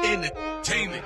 Entertainment.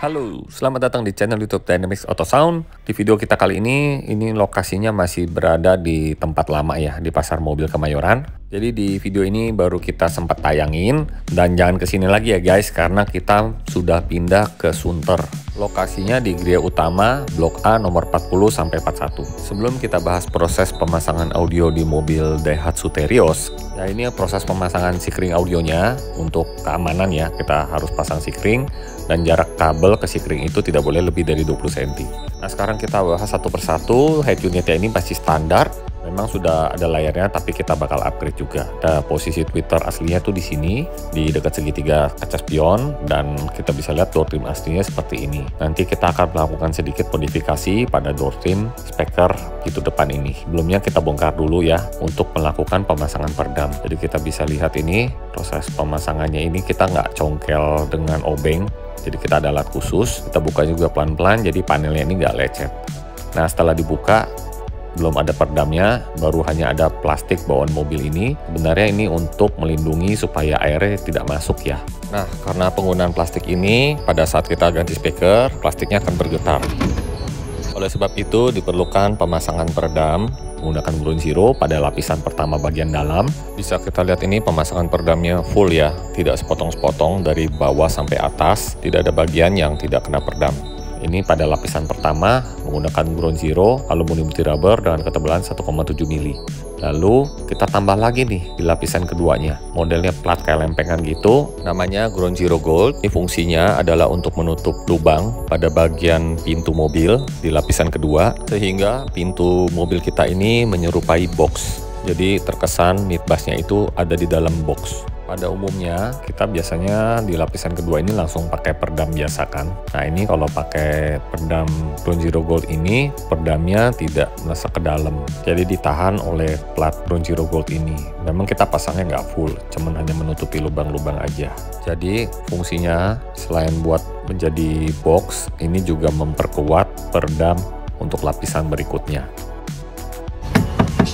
Halo, selamat datang di channel YouTube Dynamics Auto Sound. Di video kita kali ini lokasinya masih berada di tempat lama ya, di Pasar Mobil Kemayoran. Jadi di video ini baru kita sempat tayangin, dan jangan kesini lagi ya guys, karena kita sudah pindah ke Sunter. Lokasinya di Gria Utama, Blok A nomor 40-41. Sebelum kita bahas proses pemasangan audio di mobil Daihatsu Terios, ya ini proses pemasangan sikring audionya. Untuk keamanan ya, kita harus pasang sikring, dan jarak kabel ke sikring itu tidak boleh lebih dari 20 cm. Nah sekarang kita bahas satu persatu. Head unitnya ini masih standar, memang sudah ada layarnya, tapi kita bakal upgrade juga. Ada posisi tweeter aslinya tuh di sini, di dekat segitiga kaca spion, dan kita bisa lihat door trim aslinya seperti ini. Nanti kita akan melakukan sedikit modifikasi pada door trim speaker pintu depan ini. Sebelumnya kita bongkar dulu ya untuk melakukan pemasangan peredam. Jadi kita bisa lihat ini proses pemasangannya. Ini kita nggak congkel dengan obeng, jadi kita ada alat khusus. Kita buka juga pelan-pelan, jadi panelnya ini nggak lecet. Nah setelah dibuka, belum ada peredamnya, baru hanya ada plastik bawaan mobil ini. Sebenarnya ini untuk melindungi supaya airnya tidak masuk ya. Nah karena penggunaan plastik ini, pada saat kita ganti speaker, plastiknya akan bergetar. Oleh sebab itu diperlukan pemasangan peredam menggunakan Ground Zero pada lapisan pertama bagian dalam. Bisa kita lihat ini pemasangan peredamnya full ya, tidak sepotong-sepotong dari bawah sampai atas, tidak ada bagian yang tidak kena peredam. Ini pada lapisan pertama menggunakan Ground Zero aluminium multirubber dengan ketebalan 1,7 mili. Lalu kita tambah lagi nih di lapisan keduanya. Modelnya plat kayak lempengan gitu, namanya Ground Zero Gold. Ini fungsinya adalah untuk menutup lubang pada bagian pintu mobil di lapisan kedua, sehingga pintu mobil kita ini menyerupai box. Jadi terkesan midbassnya itu ada di dalam box. Pada umumnya kita biasanya di lapisan kedua ini langsung pakai peredam biasa kan. Nah ini kalau pakai peredam Ground Zero Gold ini, peredamnya tidak masuk ke dalam, jadi ditahan oleh plat Ground Zero Gold ini. Memang kita pasangnya nggak full, cuman hanya menutupi lubang-lubang aja. Jadi fungsinya selain buat menjadi box, ini juga memperkuat peredam untuk lapisan berikutnya.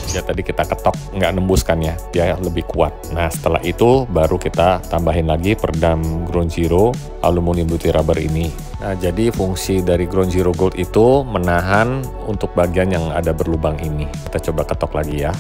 Ya tadi kita ketok nggak nembus kan ya, dia lebih kuat. Nah setelah itu baru kita tambahin lagi peredam Ground Zero aluminium multirubber ini. Nah jadi fungsi dari Ground Zero Gold itu menahan untuk bagian yang ada berlubang ini. Kita coba ketok lagi ya.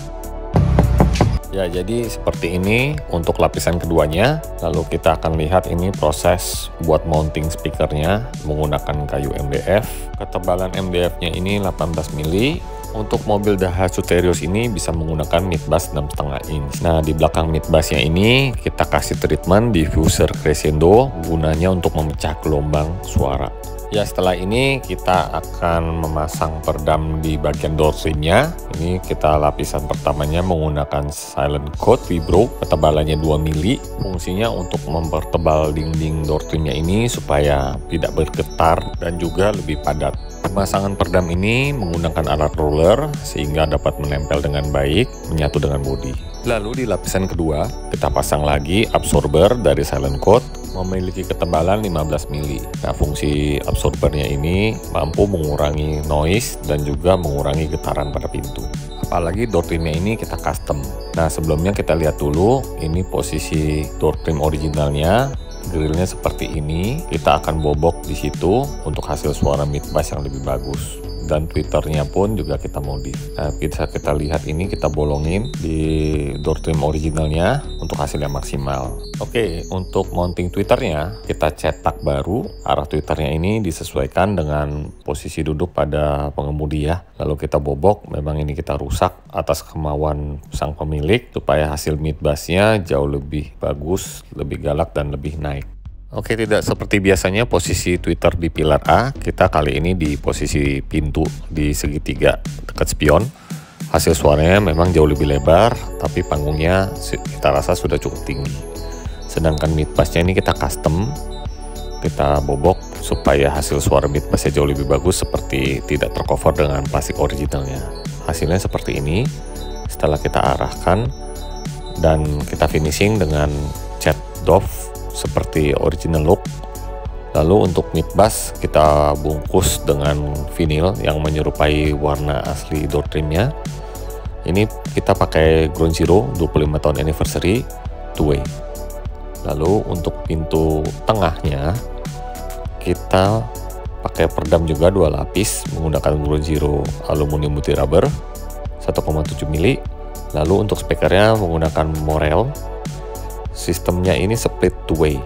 Ya jadi seperti ini untuk lapisan keduanya. Lalu kita akan lihat ini proses buat mounting speakernya menggunakan kayu MDF. Ketebalan MDF-nya ini 18 mili. Untuk mobil Daihatsu Terios ini bisa menggunakan midbass 6,5 inch. Nah di belakang midbassnya ini kita kasih treatment diffuser crescendo, gunanya untuk memecah gelombang suara. Ya setelah ini kita akan memasang peredam di bagian door trimnya. Ini kita lapisan pertamanya menggunakan silent coat vibro, ketebalannya 2 mili. Fungsinya untuk mempertebal dinding door trimnya ini supaya tidak bergetar dan juga lebih padat. Pemasangan peredam ini menggunakan alat roller sehingga dapat menempel dengan baik, menyatu dengan bodi. Lalu di lapisan kedua kita pasang lagi absorber dari silent coat, memiliki ketebalan 15 mili. Nah fungsi absorbernya ini mampu mengurangi noise dan juga mengurangi getaran pada pintu. Apalagi door trimnya ini kita custom. Nah sebelumnya kita lihat dulu ini posisi door trim originalnya. Grillnya seperti ini, kita akan bobok di situ untuk hasil suara midbass yang lebih bagus. Dan tweeternya pun juga kita modif. Nah, bisa kita lihat ini kita bolongin di door trim originalnya untuk hasil yang maksimal. Oke, untuk mounting tweeternya kita cetak baru. Arah tweeternya ini disesuaikan dengan posisi duduk pada pengemudi ya. Lalu kita bobok, memang ini kita rusak atas kemauan sang pemilik supaya hasil midbassnya jauh lebih bagus, lebih galak dan lebih naik. Oke, tidak seperti biasanya posisi tweeter di pilar A, kita kali ini di posisi pintu di segitiga dekat spion. Hasil suaranya memang jauh lebih lebar, tapi panggungnya kita rasa sudah cukup tinggi. Sedangkan midbassnya ini kita custom, kita bobok supaya hasil suara midbassnya jauh lebih bagus, seperti tidak tercover dengan plastik originalnya. Hasilnya seperti ini. Setelah kita arahkan dan kita finishing dengan cat doff seperti original look. Lalu untuk midbass kita bungkus dengan vinil yang menyerupai warna asli door trimnya. Ini kita pakai Ground Zero 25 tahun anniversary 2-way. Lalu untuk pintu tengahnya kita pakai peredam juga 2 lapis menggunakan Ground Zero aluminium multirubber 1,7 mili. Lalu untuk speakernya menggunakan Morel. Sistemnya ini split two way.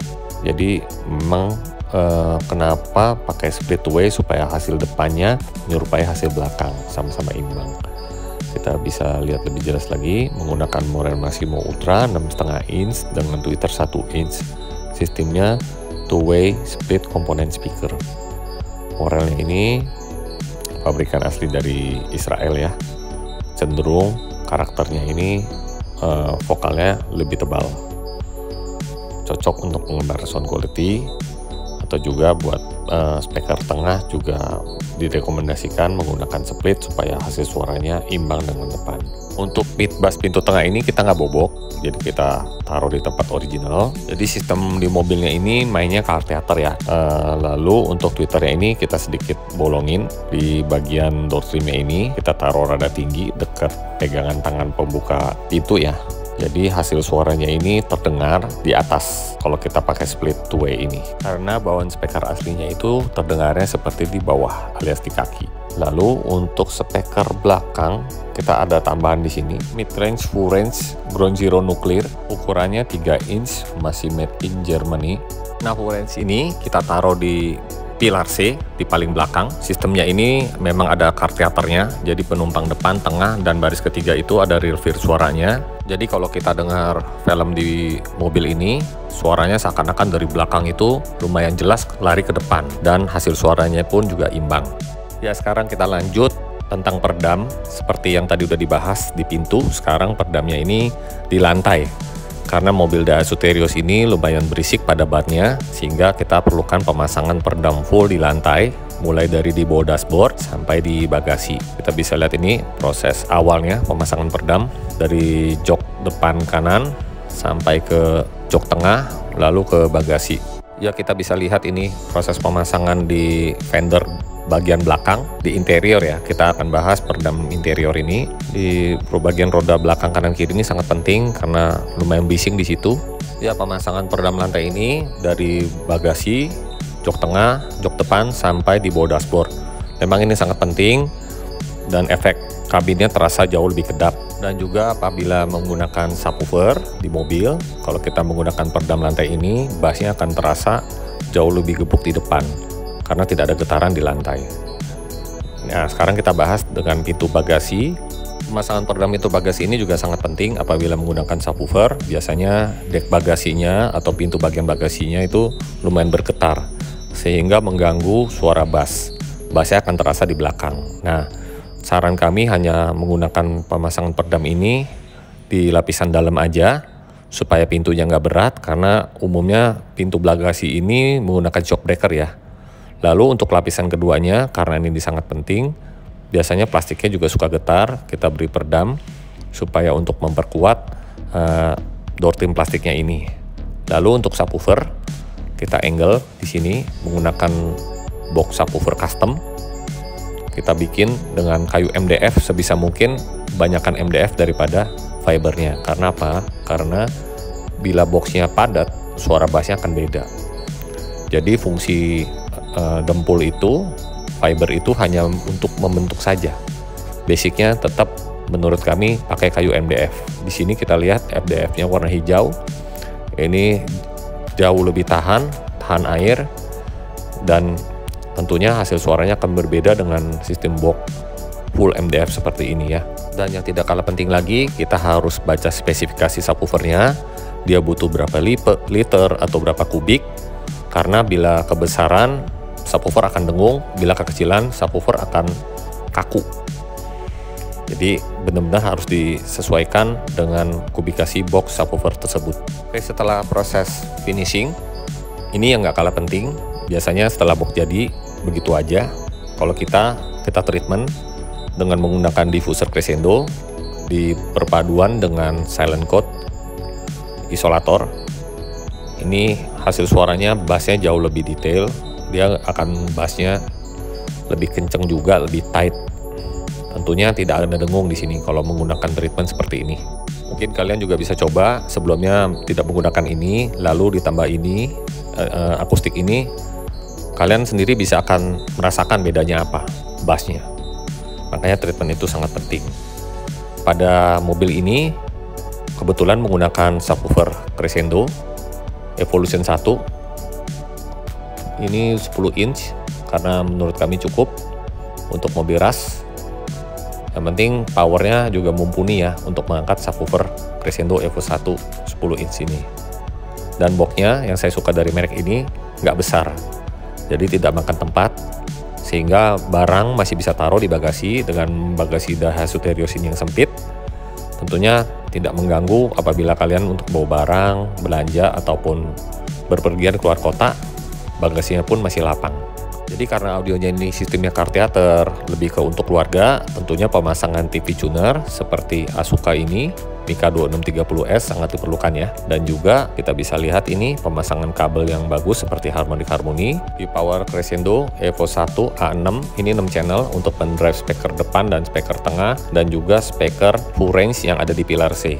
Jadi memang kenapa pakai split two way, supaya hasil depannya menyerupai hasil belakang, sama-sama imbang. Kita bisa lihat lebih jelas lagi menggunakan Morel Massimo Ultra 6,5 inch dengan tweeter 1 inch. Sistemnya two-way split component speaker. Morelnya ini pabrikan asli dari Israel ya. Cenderung karakternya ini vokalnya lebih tebal. Cocok untuk penggemar sound quality, atau juga buat speaker tengah juga direkomendasikan menggunakan split supaya hasil suaranya imbang dengan depan. Untuk mid bass pintu tengah ini kita nggak bobok, jadi kita taruh di tempat original. Jadi sistem di mobilnya ini mainnya car theater ya. Lalu untuk tweeternya ini kita sedikit bolongin di bagian door trimnya ini, kita taruh rada tinggi dekat pegangan tangan pembuka pintu ya. Jadi hasil suaranya ini terdengar di atas kalau kita pakai split two way ini. Karena bawaan speaker aslinya itu terdengarnya seperti di bawah alias di kaki. Lalu untuk speaker belakang kita ada tambahan di sini, mid range full range Ground Zero Nuclear, ukurannya 3 inch, masih made in Germany. Nah, full range ini kita taruh di pilar C di paling belakang. Sistemnya ini memang ada car theaternya, jadi penumpang depan, tengah, dan baris ketiga itu ada rear view suaranya. Jadi kalau kita dengar film di mobil ini, suaranya seakan-akan dari belakang itu lumayan jelas lari ke depan, dan hasil suaranya pun juga imbang. Ya, sekarang kita lanjut tentang peredam. Seperti yang tadi udah dibahas di pintu, sekarang peredamnya ini di lantai. Karena mobil Daihatsu Terios ini lumayan berisik pada batnya, sehingga kita perlukan pemasangan peredam full di lantai, mulai dari di bawah dashboard sampai di bagasi. Kita bisa lihat ini proses awalnya pemasangan peredam, dari jok depan kanan sampai ke jok tengah, lalu ke bagasi. Ya, kita bisa lihat ini proses pemasangan di fender bagian belakang, di interior ya. Kita akan bahas peredam interior ini. Di bagian roda belakang kanan kiri ini sangat penting karena lumayan bising di situ. Ya, pemasangan peredam lantai ini dari bagasi, jok tengah, jok depan sampai di bawah dashboard. Memang ini sangat penting dan efek kabinnya terasa jauh lebih kedap. Dan juga apabila menggunakan subwoofer di mobil, kalau kita menggunakan peredam lantai ini, bassnya akan terasa jauh lebih gebuk di depan karena tidak ada getaran di lantai. Nah, sekarang kita bahas dengan pintu bagasi. Pemasangan peredam pintu bagasi ini juga sangat penting apabila menggunakan subwoofer. Biasanya dek bagasinya atau pintu bagian bagasinya itu lumayan bergetar, sehingga mengganggu suara bass. Bassnya akan terasa di belakang. Nah, saran kami hanya menggunakan pemasangan peredam ini di lapisan dalam aja, supaya pintunya nggak berat, karena umumnya pintu bagasi ini menggunakan shock breaker ya. Lalu untuk lapisan keduanya, karena ini sangat penting, biasanya plastiknya juga suka getar, kita beri peredam supaya untuk memperkuat door trim plastiknya ini. Lalu untuk subwoofer, kita angle di sini menggunakan box subwoofer custom. Kita bikin dengan kayu MDF sebisa mungkin, banyakkan MDF daripada fibernya. Karena apa? Karena bila boxnya padat, suara bassnya akan beda. Jadi fungsi dempul itu, fiber itu hanya untuk membentuk saja. Basicnya tetap menurut kami pakai kayu MDF. Di sini kita lihat MDF-nya warna hijau. Ini jauh lebih tahan air, dan tentunya hasil suaranya akan berbeda dengan sistem box full MDF seperti ini ya. Dan yang tidak kalah penting lagi, kita harus baca spesifikasi subwoofernya. Dia butuh berapa liter atau berapa kubik. Karena bila kebesaran, subwoofer akan dengung, bila kekecilan, subwoofer akan kaku. Jadi benar-benar harus disesuaikan dengan kubikasi box subwoofer tersebut. Oke, setelah proses finishing, ini yang nggak kalah penting. Biasanya setelah box jadi, begitu aja. Kalau kita treatment dengan menggunakan diffuser crescendo di perpaduan dengan silent coat isolator. Ini hasil suaranya, bassnya jauh lebih detail. Dia akan bassnya lebih kenceng juga, lebih tight. Tentunya tidak ada dengung di sini kalau menggunakan treatment seperti ini. Mungkin kalian juga bisa coba sebelumnya tidak menggunakan ini, lalu ditambah ini, akustik ini, kalian sendiri bisa akan merasakan bedanya apa, bassnya. Makanya treatment itu sangat penting. Pada mobil ini, kebetulan menggunakan subwoofer Crescendo Evolution 1. Ini 10 inch, karena menurut kami cukup untuk mobil ras. Yang penting powernya juga mumpuni ya untuk mengangkat subwoofer Crescendo Evo 1 10 inch ini. Dan boxnya yang saya suka dari merek ini nggak besar, jadi tidak makan tempat, sehingga barang masih bisa taruh di bagasi. Dengan bagasi Daihatsu Terios ini yang sempit, tentunya tidak mengganggu apabila kalian untuk bawa barang, belanja, ataupun berpergian keluar kota. Bagasinya pun masih lapang. Jadi karena audionya ini sistemnya car theater, lebih ke untuk keluarga, tentunya pemasangan TV tuner seperti Asuka ini, Mika 2630S sangat diperlukan ya. Dan juga kita bisa lihat ini pemasangan kabel yang bagus seperti harmoni di Power Crescendo Evo 1 A6. Ini 6 channel untuk pendrive speaker depan dan speaker tengah, dan juga speaker full range yang ada di pilar C.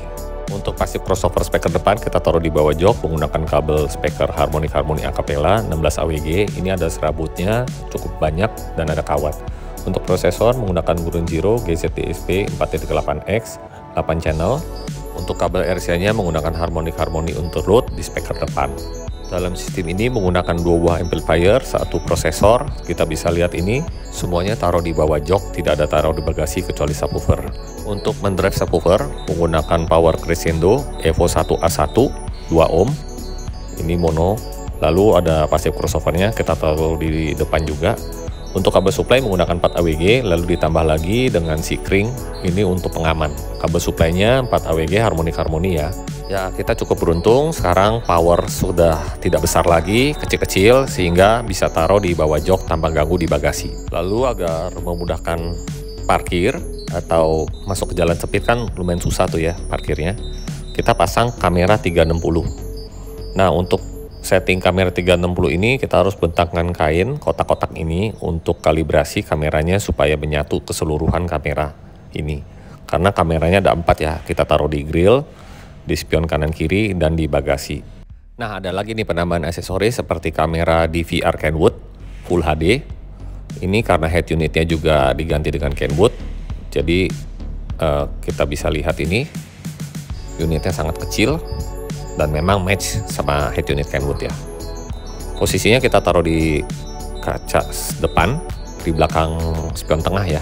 Untuk passive crossover speaker depan kita taruh di bawah jok menggunakan kabel speaker harmoni acapella 16 AWG. Ini ada serabutnya cukup banyak dan ada kawat. Untuk prosesor menggunakan Grunge-Zero GZ-DSP 4.8X 8 channel. Untuk kabel RCA-nya menggunakan harmoni interlude di speaker depan. Dalam sistem ini menggunakan 2 buah amplifier, 1 prosesor. Kita bisa lihat ini semuanya taruh di bawah jok, tidak ada taruh di bagasi kecuali subwoofer. Untuk mendrive subwoofer menggunakan Power Crescendo Evo 1 A1 2 ohm. Ini mono. Lalu ada passive crossovernya kita taruh di depan juga. Untuk kabel supply menggunakan 4 AWG, lalu ditambah lagi dengan C-Kring ini untuk pengaman. Kabel supply-nya 4 AWG harmoni ya. Ya, kita cukup beruntung sekarang power sudah tidak besar lagi, kecil-kecil, sehingga bisa taruh di bawah jok tanpa ganggu di bagasi. Lalu agar memudahkan parkir atau masuk ke jalan sempit kan lumayan susah tuh ya parkirnya. Kita pasang kamera 360. Nah, untuk setting kamera 360 ini kita harus bentangkan kain kotak-kotak ini untuk kalibrasi kameranya supaya menyatu keseluruhan kamera ini. Karena kameranya ada 4 ya, kita taruh di grill, di spion kanan kiri, dan di bagasi. Nah, ada lagi nih penambahan aksesoris seperti kamera DVR Kenwood Full HD. Ini karena head unitnya juga diganti dengan Kenwood, jadi kita bisa lihat ini unitnya sangat kecil dan memang match sama head unit Kenwood ya. Posisinya kita taruh di kaca depan, di belakang spion tengah ya.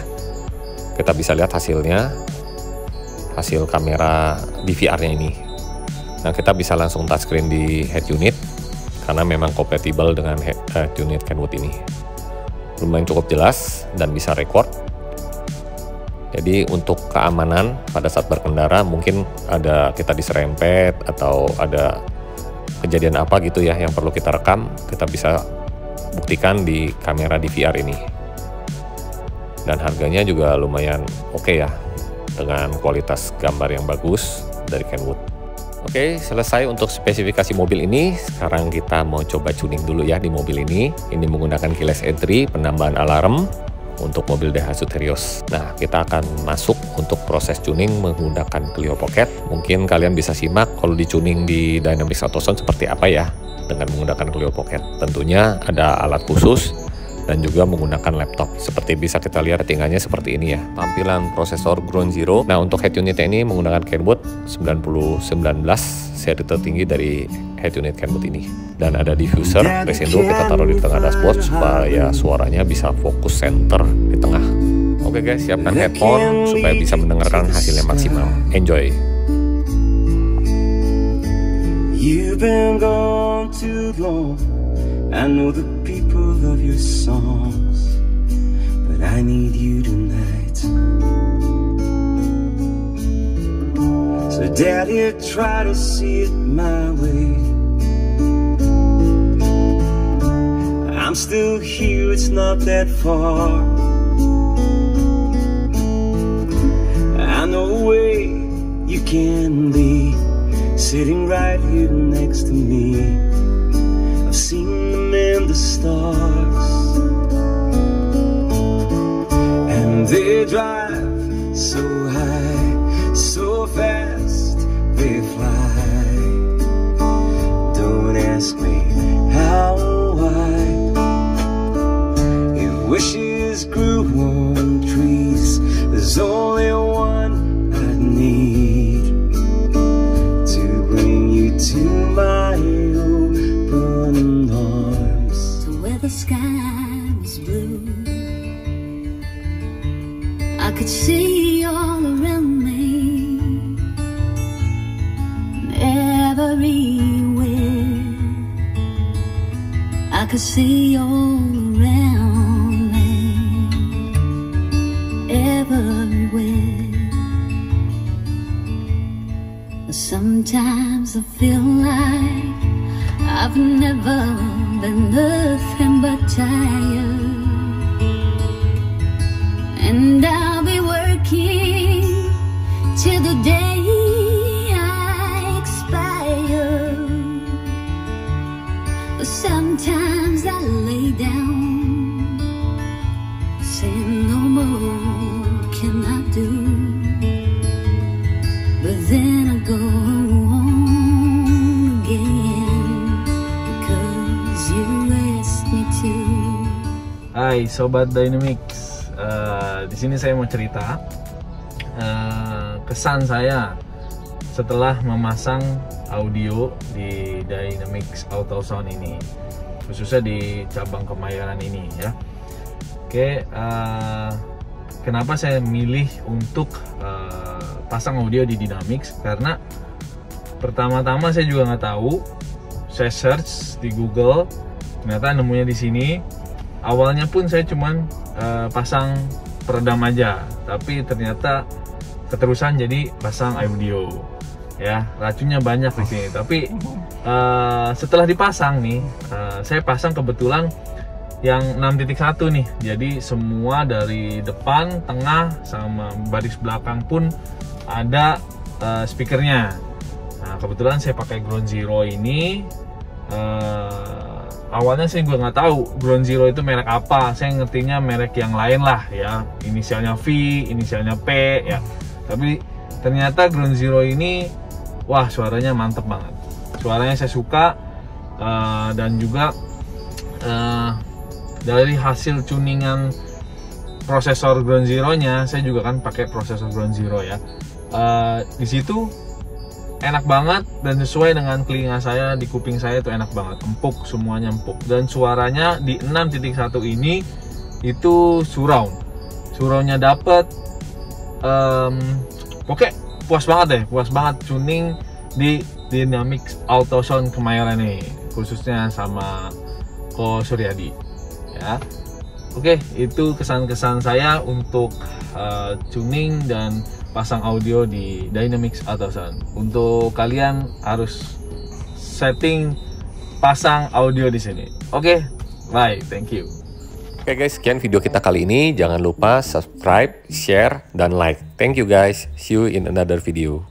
Kita bisa lihat hasilnya, hasil kamera DVR-nya ini. Nah, kita bisa langsung touchscreen di head unit karena memang kompatibel dengan head unit Kenwood ini. Lumayan cukup jelas dan bisa record. Jadi untuk keamanan pada saat berkendara mungkin ada kita diserempet atau ada kejadian apa gitu ya yang perlu kita rekam, kita bisa buktikan di kamera DVR ini. Dan harganya juga lumayan oke ya, dengan kualitas gambar yang bagus dari Kenwood. Oke, selesai untuk spesifikasi mobil ini. Sekarang kita mau coba tuning dulu ya di mobil ini. Ini menggunakan keyless entry, penambahan alarm untuk mobil Daihatsu Terios. Nah, kita akan masuk untuk proses tuning menggunakan Clio Pocket. Mungkin kalian bisa simak kalau di tuning di Dynamics AutoSound seperti apa ya dengan menggunakan Clio Pocket. Tentunya ada alat khusus dan juga menggunakan laptop. Seperti bisa kita lihat settingannya seperti ini ya. Tampilan prosesor Grunge-Zero. Nah, untuk head unitnya ini menggunakan Kenwood 9019, seri tertinggi dari head unit Kenwood ini. Dan ada diffuser Crescendo, kita taruh di tengah dashboard supaya suaranya bisa fokus center di tengah. Oke guys, siapkan headphone supaya bisa mendengarkan hasilnya maksimal. Enjoy! You've been gone too long. I know the people love your songs, but I need you tonight. So Daddy, try to see it my way. I'm still here, it's not that far. I know where you can be, sitting right here next to me. I've seen them in the stars, and they drive so high, so fast, could see all around me, everywhere. I could see all around me, everywhere. Sometimes I feel like I've never been nothing but tired, and I'll be working till the day I expire. But sometimes I lay down, saying no more can I do. But then I go on again, because you asked me to. Hai Sobat Dynamics, di sini saya mau cerita kesan saya setelah memasang audio di Dynamics Auto Sound ini, khususnya di cabang Kemayoran ini ya. Oke, kenapa saya milih untuk pasang audio di Dynamics? Karena pertama-tama saya juga nggak tahu, saya search di Google, ternyata nemunya di sini. Awalnya pun saya cuman pasang peredam aja, tapi ternyata keterusan jadi pasang audio ya. Racunnya banyak di sini, tapi setelah dipasang nih, saya pasang kebetulan yang 6.1 nih, jadi semua dari depan, tengah, sama baris belakang pun ada speakernya. Nah kebetulan saya pakai Ground Zero ini. Awalnya saya juga nggak tahu Ground Zero itu merek apa, saya ngertinya merek yang lain lah ya, inisialnya V, inisialnya P ya. Tapi ternyata Ground Zero ini, wah suaranya mantep banget, suaranya saya suka. Dan juga dari hasil tuningan prosesor Ground Zero nya, saya juga kan pakai prosesor Ground Zero ya. Di situ enak banget dan sesuai dengan telinga saya, di kuping saya itu enak banget, empuk, semuanya empuk. Dan suaranya di 6.1 ini itu surroundnya dapet. Oke, puas banget deh, puas banget tuning di Dynamics Auto Sound Kemayoran ini, khususnya sama Ko Suryadi ya. Oke, itu kesan-kesan saya untuk tuning dan pasang audio di Dynamics Auto Sound. Untuk kalian harus setting pasang audio di sini. Oke, bye, thank you. Oke guys, sekian video kita kali ini. Jangan lupa subscribe, share, dan like. Thank you guys. See you in another video.